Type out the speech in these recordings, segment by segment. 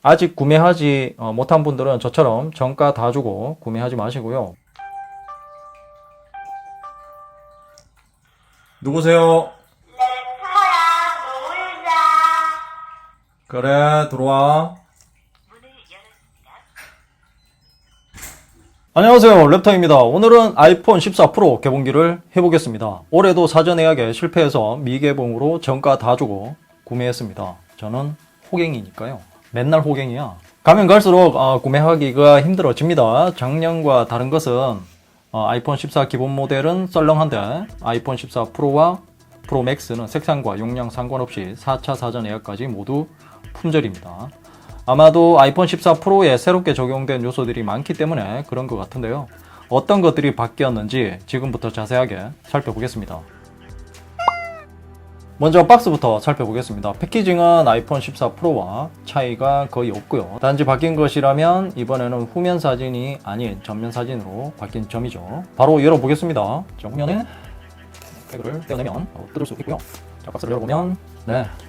아직 구매하지 못한 분들은 저처럼 정가 다 주고 구매하지 마시고요. 누구세요? 랩터야, 놀자. 그래, 들어와. 안녕하세요, 랩터입니다. 오늘은 아이폰 14 프로 개봉기를 해보겠습니다. 올해도 사전 예약에 실패해서 미개봉으로 정가 다 주고 구매했습니다. 저는 호갱이니까요. 맨날 호갱이야. 가면 갈수록 구매하기가 힘들어집니다. 작년과 다른 것은 아이폰 14 기본 모델은 썰렁한데 아이폰 14 프로와 프로 맥스는 색상과 용량 상관없이 4차 사전 예약까지 모두 품절입니다. 아마도 아이폰 14 프로에 새롭게 적용된 요소들이 많기 때문에 그런 것 같은데요. 어떤 것들이 바뀌었는지 지금부터 자세하게 살펴보겠습니다. 먼저 박스부터 살펴보겠습니다. 패키징은 아이폰 14 프로와 차이가 거의 없고요. 단지 바뀐 것이라면 이번에는 후면 사진이 아닌 전면 사진으로 바뀐 점이죠. 바로 열어보겠습니다. 자, 후면에 백을 떼어내면 뜯을 수 있고요. 자, 박스를 열어보면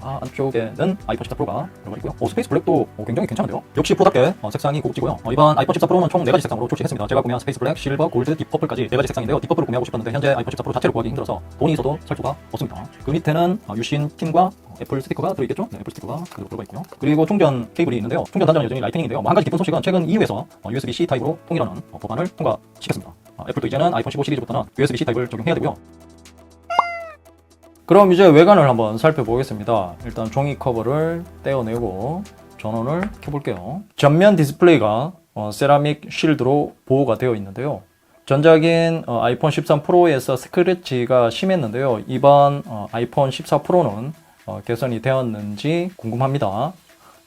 안쪽에는 아이폰 14 프로가 들어가 있고요. 스페이스 블랙도 굉장히 괜찮은데요. 역시 프로답게 색상이 고급지고요. 이번 아이폰 14 프로는 총 4가지 색상으로 출시했습니다. 제가 구매한 스페이스 블랙, 실버, 골드, 딥퍼플까지 4가지 색상인데요. 딥퍼플을 구매하고 싶었는데 현재 아이폰 14 프로 자체를 구하기 힘들어서 돈이 있어도 살 수가 없습니다. 그 밑에는 유신 틴과 애플 스티커가 들어있겠죠? 네, 애플 스티커가 그대로 들어가 있고요. 그리고 충전 케이블이 있는데요. 충전 단자는 여전히 라이트닝인데요. 한 가지 기쁜 소식은 최근 EU에서 USB-C 타입으로 통일하는 법안을 통과시켰습니다. 애플도 이제는 아이폰 15 시리즈부터는 USB-C 타입을 적용해야 되고요. 그럼 이제 외관을 한번 살펴보겠습니다. 일단 종이 커버를 떼어내고 전원을 켜볼게요. 전면 디스플레이가 세라믹 쉴드로 보호가 되어 있는데요. 전작인 아이폰 13 프로에서 스크래치가 심했는데요. 이번 아이폰 14 프로는 개선이 되었는지 궁금합니다.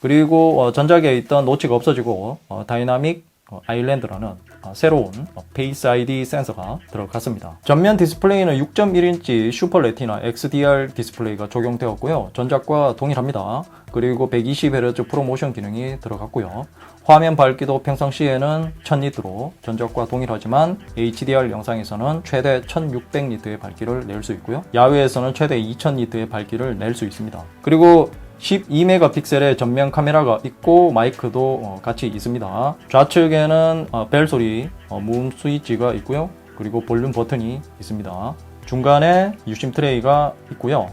그리고 전작에 있던 노치가 없어지고 다이나믹 아일랜드라는 새로운 페이스 ID 센서가 들어갔습니다. 전면 디스플레이는 6.1인치 슈퍼 레티나 XDR 디스플레이가 적용되었고요. 전작과 동일합니다. 그리고 120Hz 프로모션 기능이 들어갔고요. 화면 밝기도 평상시에는 1000니트로 전작과 동일하지만 HDR 영상에서는 최대 1600니트의 밝기를 낼 수 있고요. 야외에서는 최대 2000니트의 밝기를 낼 수 있습니다. 그리고 12메가픽셀의 전면 카메라가 있고 마이크도 같이 있습니다. 좌측에는 벨소리 무음 스위치가 있고요. 그리고 볼륨 버튼이 있습니다. 중간에 유심 트레이가 있고요.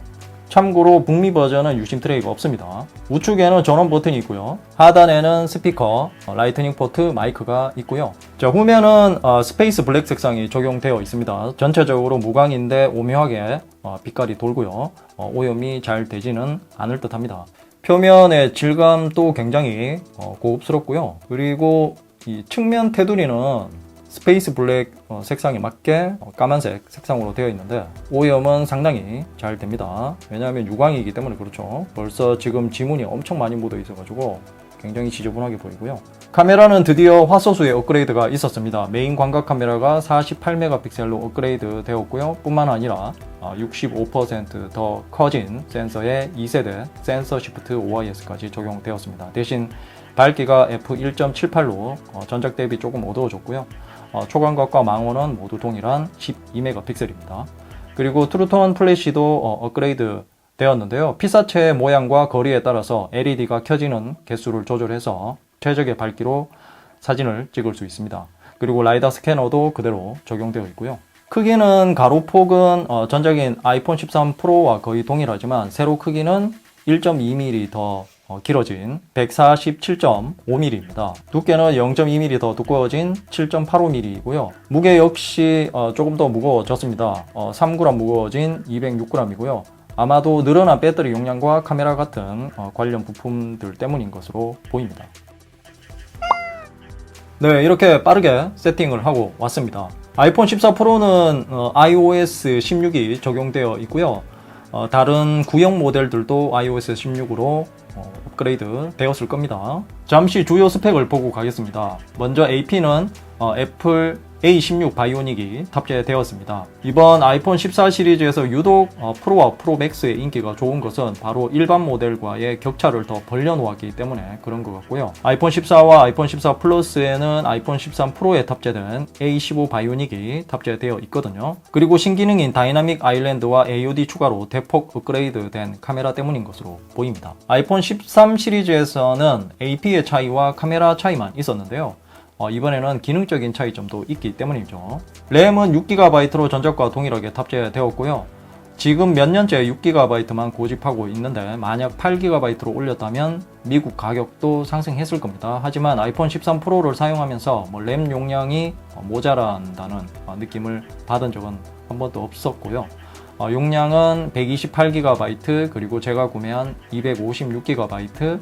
참고로 북미 버전은 유심 트레이가 없습니다. 우측에는 전원 버튼이 있고요. 하단에는 스피커, 라이트닝 포트, 마이크가 있고요. 자, 후면은 스페이스 블랙 색상이 적용되어 있습니다. 전체적으로 무광인데 오묘하게 빛깔이 돌고요. 오염이 잘 되지는 않을 듯 합니다. 표면의 질감도 굉장히 고급스럽고요. 그리고 이 측면 테두리는 스페이스 블랙 색상에 맞게 까만색 색상으로 되어 있는데 오염은 상당히 잘 됩니다. 왜냐하면 유광이기 때문에 그렇죠. 벌써 지금 지문이 엄청 많이 묻어 있어가지고 굉장히 지저분하게 보이고요. 카메라는 드디어 화소수의 업그레이드가 있었습니다. 메인 광각 카메라가 48메가픽셀로 업그레이드 되었고요. 뿐만 아니라 65% 더 커진 센서의 2세대 센서 시프트 OIS까지 적용되었습니다. 대신 밝기가 f1.78로 전작 대비 조금 어두워졌고요. 초광각과 망원은 모두 동일한 12메가픽셀입니다. 그리고 트루톤 플래시도 업그레이드 되었는데요. 피사체의 모양과 거리에 따라서 LED가 켜지는 개수를 조절해서 최적의 밝기로 사진을 찍을 수 있습니다. 그리고 라이다 스캐너도 그대로 적용되어 있고요. 크기는 가로폭은 전작인 아이폰 13 프로와 거의 동일하지만 세로 크기는 1.2mm 더 길어진 147.5mm입니다. 두께는 0.2mm 더 두꺼워진 7.85mm이고요. 무게 역시 조금 더 무거워졌습니다. 3g 무거워진 206g이고요. 아마도 늘어난 배터리 용량과 카메라 같은 관련 부품들 때문인 것으로 보입니다. 네, 이렇게 빠르게 세팅을 하고 왔습니다. 아이폰 14 프로는 iOS 16이 적용되어 있고요. 다른 구형 모델들도 iOS 16으로 업그레이드 되었을 겁니다. 잠시 주요 스펙을 보고 가겠습니다. 먼저 AP는 애플 A16 바이오닉이 탑재되었습니다. 이번 아이폰 14 시리즈에서 유독 프로와 프로 맥스의 인기가 좋은 것은 바로 일반 모델과의 격차를 더 벌려놓았기 때문에 그런 것 같고요. 아이폰 14와 아이폰 14 플러스에는 아이폰 13 프로에 탑재된 A15 바이오닉이 탑재되어 있거든요. 그리고 신기능인 다이나믹 아일랜드와 AOD 추가로 대폭 업그레이드 된 카메라 때문인 것으로 보입니다. 아이폰 13 13 시리즈에서는 AP의 차이와 카메라 차이만 있었는데요. 이번에는 기능적인 차이점도 있기 때문이죠. 램은 6GB로 전작과 동일하게 탑재되었고요. 지금 몇 년째 6GB만 고집하고 있는데 만약 8GB로 올렸다면 미국 가격도 상승했을 겁니다. 하지만 아이폰 13 프로를 사용하면서 램 용량이 모자란다는 느낌을 받은 적은 한 번도 없었고요. 용량은 128GB 그리고 제가 구매한 256GB,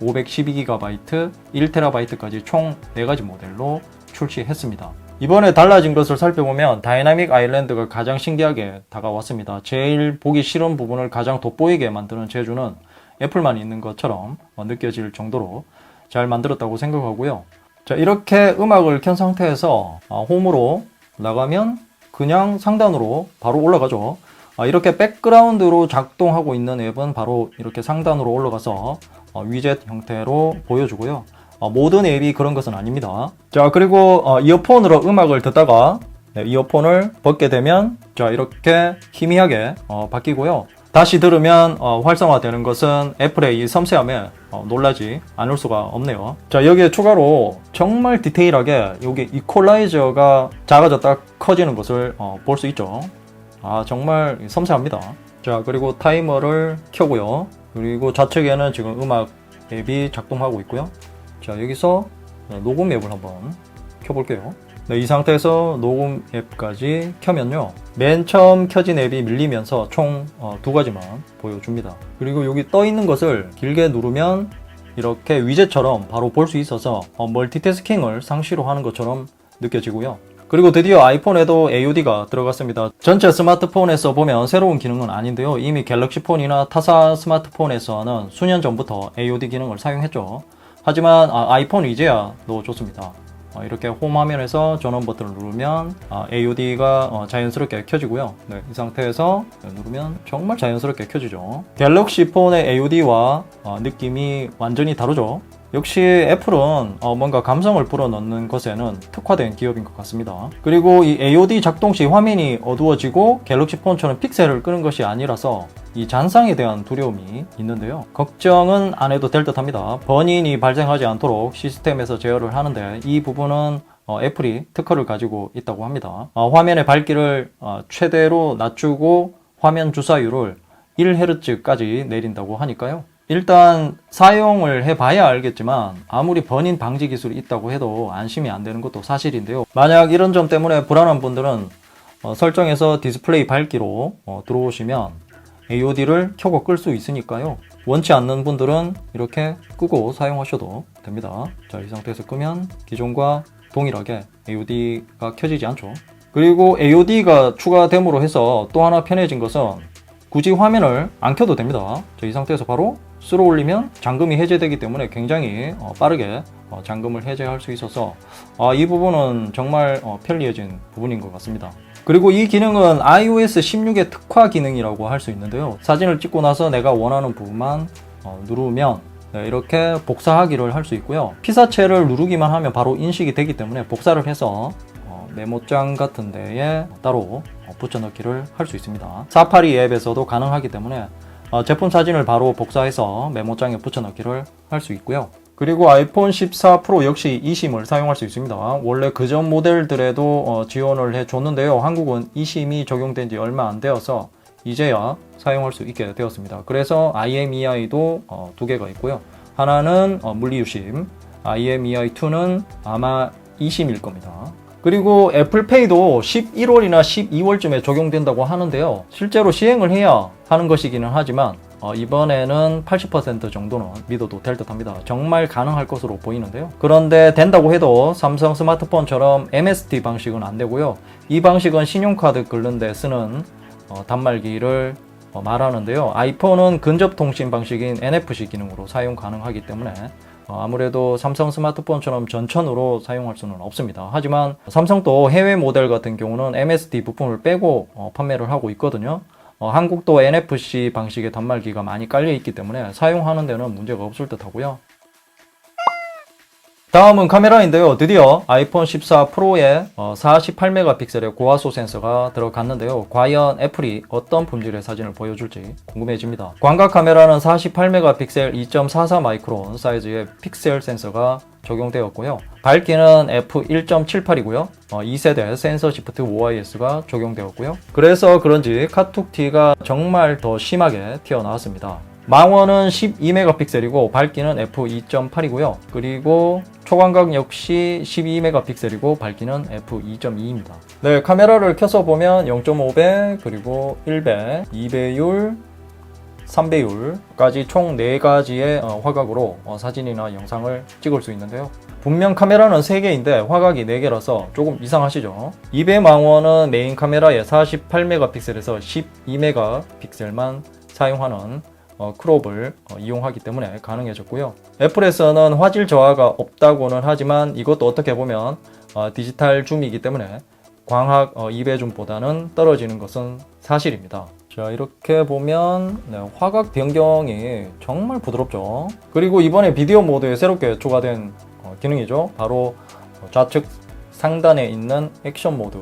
512GB, 1TB까지 총 4가지 모델로 출시했습니다. 이번에 달라진 것을 살펴보면 다이나믹 아일랜드가 가장 신기하게 다가왔습니다. 제일 보기 싫은 부분을 가장 돋보이게 만드는 재주는 애플만 있는 것처럼 느껴질 정도로 잘 만들었다고 생각하고요. 자, 이렇게 음악을 켠 상태에서 홈으로 나가면 그냥 상단으로 바로 올라가죠. 이렇게 백그라운드로 작동하고 있는 앱은 바로 이렇게 상단으로 올라가서 위젯 형태로 보여주고요. 모든 앱이 그런 것은 아닙니다. 자, 그리고 이어폰으로 음악을 듣다가 이어폰을 벗게 되면 자, 이렇게 희미하게 바뀌고요. 다시 들으면 활성화되는 것은 애플의 이 섬세함에 놀라지 않을 수가 없네요. 자, 여기에 추가로 정말 디테일하게 여기 이퀄라이저가 작아졌다 커지는 것을 볼 수 있죠. 정말 섬세합니다. 자, 그리고 타이머를 켜고요. 그리고 좌측에는 지금 음악 앱이 작동하고 있고요. 자, 여기서 녹음 앱을 한번 켜볼게요. 네, 이 상태에서 녹음 앱까지 켜면요. 맨 처음 켜진 앱이 밀리면서 총 2가지만 보여줍니다. 그리고 여기 떠 있는 것을 길게 누르면 이렇게 위젯처럼 바로 볼 수 있어서 멀티태스킹을 상시로 하는 것처럼 느껴지고요. 그리고 드디어 아이폰에도 AOD가 들어갔습니다. 전체 스마트폰에서 보면 새로운 기능은 아닌데요. 이미 갤럭시 폰이나 타사 스마트폰에서는 수년 전부터 AOD 기능을 사용했죠. 하지만 아이폰은 이제야 넣어줬습니다. 이렇게 홈 화면에서 전원 버튼을 누르면 AOD가 자연스럽게 켜지고요. 네, 이 상태에서 누르면 정말 자연스럽게 켜지죠. 갤럭시 폰의 AOD와 느낌이 완전히 다르죠. 역시 애플은 뭔가 감성을 불어넣는 것에는 특화된 기업인 것 같습니다. 그리고 이 AOD 작동 시 화면이 어두워지고 갤럭시 폰처럼 픽셀을 끄는 것이 아니라서 이 잔상에 대한 두려움이 있는데요. 걱정은 안 해도 될 듯 합니다. 버닝이 발생하지 않도록 시스템에서 제어를 하는데 이 부분은 애플이 특허를 가지고 있다고 합니다. 화면의 밝기를 최대로 낮추고 화면 주사율을 1Hz까지 내린다고 하니까요. 일단 사용을 해봐야 알겠지만 아무리 버닝 방지 기술이 있다고 해도 안심이 안 되는 것도 사실인데요. 만약 이런 점 때문에 불안한 분들은 설정에서 디스플레이 밝기로 들어오시면 AOD를 켜고 끌 수 있으니까요. 원치 않는 분들은 이렇게 끄고 사용하셔도 됩니다. 자, 이 상태에서 끄면 기존과 동일하게 AOD가 켜지지 않죠. 그리고 AOD가 추가됨으로 해서 또 하나 편해진 것은 굳이 화면을 안 켜도 됩니다. 자, 이 상태에서 바로 쓸어 올리면 잠금이 해제되기 때문에 굉장히 빠르게 잠금을 해제할 수 있어서 이 부분은 정말 편리해진 부분인 것 같습니다. 그리고 이 기능은 iOS 16의 특화 기능이라고 할 수 있는데요. 사진을 찍고 나서 내가 원하는 부분만 누르면 이렇게 복사하기를 할 수 있고요. 피사체를 누르기만 하면 바로 인식이 되기 때문에 복사를 해서 메모장 같은 데에 따로 붙여넣기를 할 수 있습니다. 사파리 앱에서도 가능하기 때문에 제품 사진을 바로 복사해서 메모장에 붙여넣기를 할 수 있고요. 그리고 아이폰 14 프로 역시 eSIM을 사용할 수 있습니다. 원래 그전 모델들에도 지원을 해줬는데요. 한국은 eSIM이 적용된 지 얼마 안 되어서 이제야 사용할 수 있게 되었습니다. 그래서 IMEI도 2개가 있고요. 하나는 물리유심, IMEI2는 아마 eSIM일 겁니다. 그리고 애플페이도 11월이나 12월쯤에 적용된다고 하는데요. 실제로 시행을 해야 하는 것이기는 하지만 이번에는 80% 정도는 믿어도 될 듯 합니다. 정말 가능할 것으로 보이는데요. 그런데 된다고 해도 삼성 스마트폰처럼 MST 방식은 안 되고요. 이 방식은 신용카드 긁는 데 쓰는 단말기를 말하는데요. 아이폰은 근접통신 방식인 NFC 기능으로 사용 가능하기 때문에 아무래도 삼성 스마트폰처럼 전천으로 사용할 수는 없습니다. 하지만 삼성도 해외 모델 같은 경우는 MST 부품을 빼고 판매를 하고 있거든요. 한국도 NFC 방식의 단말기가 많이 깔려 있기 때문에 사용하는 데는 문제가 없을 듯 하고요. 다음은 카메라인데요. 드디어 아이폰 14 프로에 48메가픽셀의 고화소 센서가 들어갔는데요. 과연 애플이 어떤 품질의 사진을 보여줄지 궁금해집니다. 광각 카메라는 48메가픽셀 2.44 마이크론 사이즈의 픽셀 센서가 적용되었고요. 밝기는 f1.78이고요. 2세대 센서 시프트 OIS가 적용되었고요. 그래서 그런지 카툭티가 정말 더 심하게 튀어나왔습니다. 망원은 12메가픽셀이고 밝기는 f2.8이고요. 그리고 초광각 역시 12메가픽셀이고 밝기는 f2.2입니다. 네, 카메라를 켜서 보면 0.5배, 그리고 1배, 2배율, 3배율까지 총 4가지의 화각으로 사진이나 영상을 찍을 수 있는데요. 분명 카메라는 3개인데 화각이 4개라서 조금 이상하시죠? 2배 망원은 메인 카메라의 48메가픽셀에서 12메가픽셀만 사용하는 크롭을 이용하기 때문에 가능해졌고요. 애플에서는 화질 저하가 없다고는 하지만 이것도 어떻게 보면 디지털 줌이기 때문에 광학 2배 줌보다는 떨어지는 것은 사실입니다. 자, 이렇게 보면 화각 변경이 정말 부드럽죠. 그리고 이번에 비디오 모드에 새롭게 추가된 기능이죠. 바로 좌측 상단에 있는 액션 모드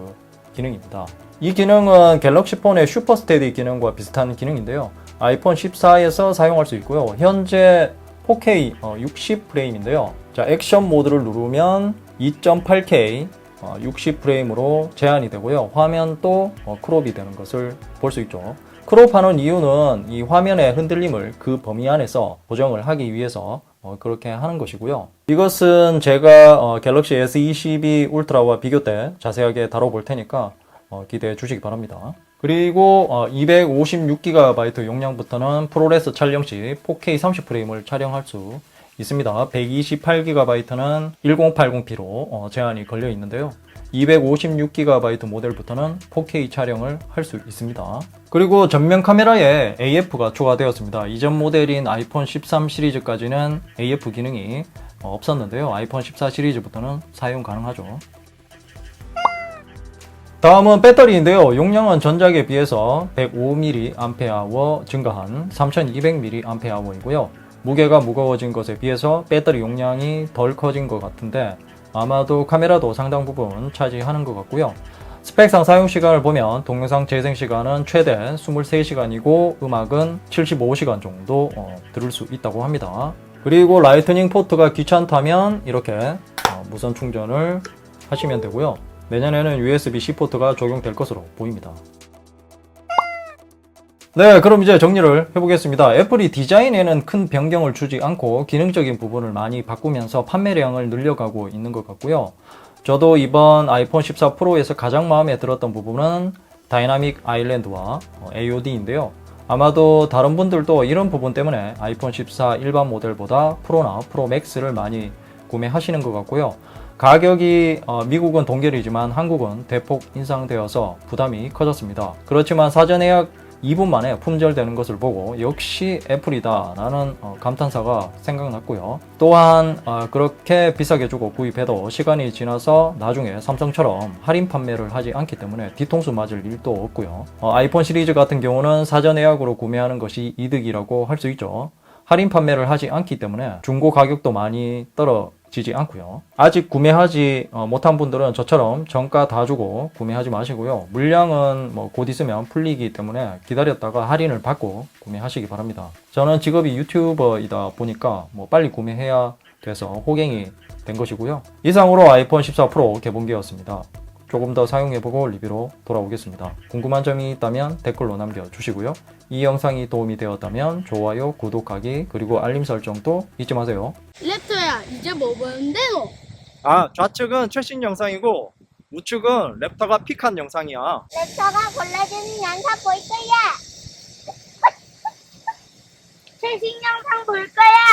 기능입니다. 이 기능은 갤럭시 폰의 슈퍼 스테디 기능과 비슷한 기능인데요. 아이폰 14에서 사용할 수 있고요. 현재 4K 60프레임인데요. 자, 액션 모드를 누르면 2.8K 60프레임으로 제한이 되고요. 화면도 크롭이 되는 것을 볼 수 있죠. 크롭하는 이유는 이 화면의 흔들림을 그 범위 안에서 보정을 하기 위해서 그렇게 하는 것이고요. 이것은 제가 갤럭시 S22 울트라와 비교 때 자세하게 다뤄볼 테니까 기대해 주시기 바랍니다. 그리고 256GB 용량부터는 프로레스 촬영 시 4K 30프레임을 촬영할 수 있습니다. 128GB는 1080p로 제한이 걸려 있는데요. 256GB 모델부터는 4K 촬영을 할 수 있습니다. 그리고 전면 카메라에 AF가 추가되었습니다. 이전 모델인 아이폰 13 시리즈까지는 AF 기능이 없었는데요. 아이폰 14 시리즈부터는 사용 가능하죠. 다음은 배터리인데요. 용량은 전작에 비해서 105mAh 증가한 3200mAh이고요. 무게가 무거워진 것에 비해서 배터리 용량이 덜 커진 것 같은데 아마도 카메라도 상당 부분 차지하는 것 같고요. 스펙상 사용시간을 보면 동영상 재생시간은 최대 23시간이고 음악은 75시간 정도 들을 수 있다고 합니다. 그리고 라이트닝 포트가 귀찮다면 이렇게 무선 충전을 하시면 되고요. 내년에는 USB-C 포트가 적용될 것으로 보입니다. 네, 그럼 이제 정리를 해보겠습니다. 애플이 디자인에는 큰 변경을 주지 않고 기능적인 부분을 많이 바꾸면서 판매량을 늘려가고 있는 것 같고요. 저도 이번 아이폰 14 프로에서 가장 마음에 들었던 부분은 다이나믹 아일랜드와 AOD인데요. 아마도 다른 분들도 이런 부분 때문에 아이폰 14 일반 모델보다 프로나 프로 맥스를 많이 구매하시는 것 같고요. 가격이 미국은 동결이지만 한국은 대폭 인상되어서 부담이 커졌습니다. 그렇지만 사전 예약 2분 만에 품절되는 것을 보고 역시 애플이다 라는 감탄사가 생각났고요. 또한 그렇게 비싸게 주고 구입해도 시간이 지나서 나중에 삼성처럼 할인 판매를 하지 않기 때문에 뒤통수 맞을 일도 없고요. 아이폰 시리즈 같은 경우는 사전 예약으로 구매하는 것이 이득이라고 할 수 있죠. 할인 판매를 하지 않기 때문에 중고 가격도 많이 떨어지지 않고요. 아직 구매하지 못한 분들은 저처럼 정가 다 주고 구매하지 마시고요. 물량은 곧 있으면 풀리기 때문에 기다렸다가 할인을 받고 구매하시기 바랍니다. 저는 직업이 유튜버이다 보니까 빨리 구매해야 돼서 호갱이 된 것이고요. 이상으로 아이폰 14 프로 개봉기였습니다. 조금 더 사용해보고 리뷰로 돌아오겠습니다. 궁금한 점이 있다면 댓글로 남겨주시고요. 이 영상이 도움이 되었다면 좋아요, 구독하기, 그리고 알림 설정도 잊지 마세요. 랩터야 이제 뭐 보는데 너? 좌측은 최신 영상이고 우측은 랩터가 픽한 영상이야. 랩터가 골라주는 영상 볼 거야. 최신 영상 볼 거야.